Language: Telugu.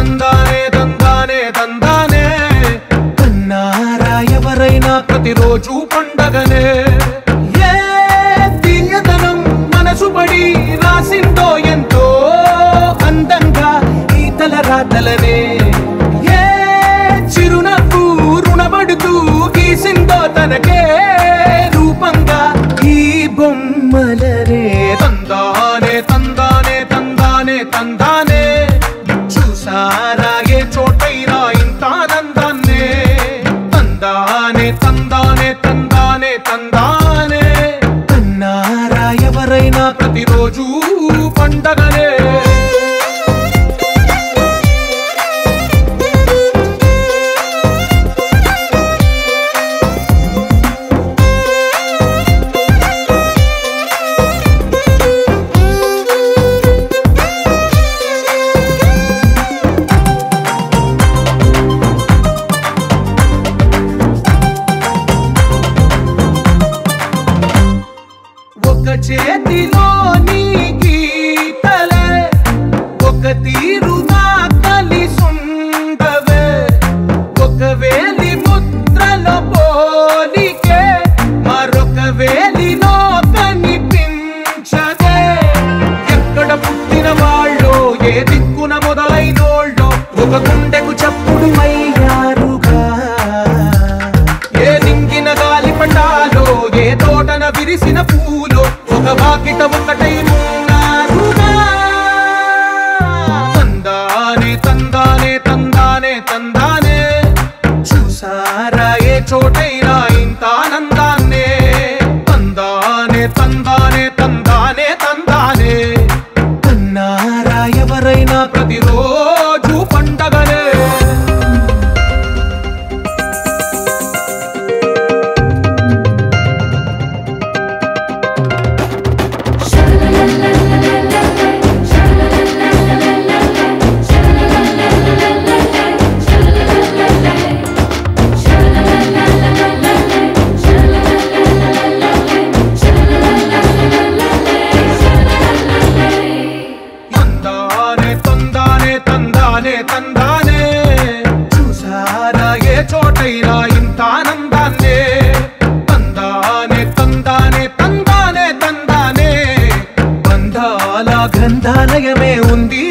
తందానే తందానే తందానే కన్నారా ఎవరైనా ప్రతిరోజు పండగనే ఏ తీయదనం మనసు పడి రాసిందో ఎంతో అందంగా ఈ తలరాతలనే ఏ చిరునవ్వు రుణపడుతూ గీసిందో తనకే రూపంగా ఈ బొమ్మలనే తందానే తందానే తందానే తందానే చూసారా ఏ చోటైనా ఇంత ఆనందాన్నే తందానే తందానే తందానే తందానే కన్నారా ఎవరైనా ప్రతిరోజు పండగనే చేతిలో నీ గీతలే ఒక తీరుగా కలిసుండవే ఒక వేలి ముద్రలో పోలికే మరొక వేలిలో కనిపించదే ఎక్కడ పుట్టిన వాళ్ళో ఏ దిక్కున మొదలైనోళ్ళో ఒక గుండెకు చప్పుడు అయ్యారుగా ఏ నింగిన గాలి పటాలో ఏ తోటన విరిసిన పూలో ఒక వాకిట ఒకటై ఉన్నారుగా తందానే తందానే తందానే తందానే చూసారా ఏ చోటైనా ఇంత ఆనందాన్నే తందానే తందానే తందానే తందానే కన్నారా ఎవరైనా ప్రతిరోజు పండగనే తందానే చూసారా ఏ చోటైనా ఇంత ఆనందాన్నే తందానే తందానే తందానే తందానే బంధాల గ్రంథాలయమే ఉంది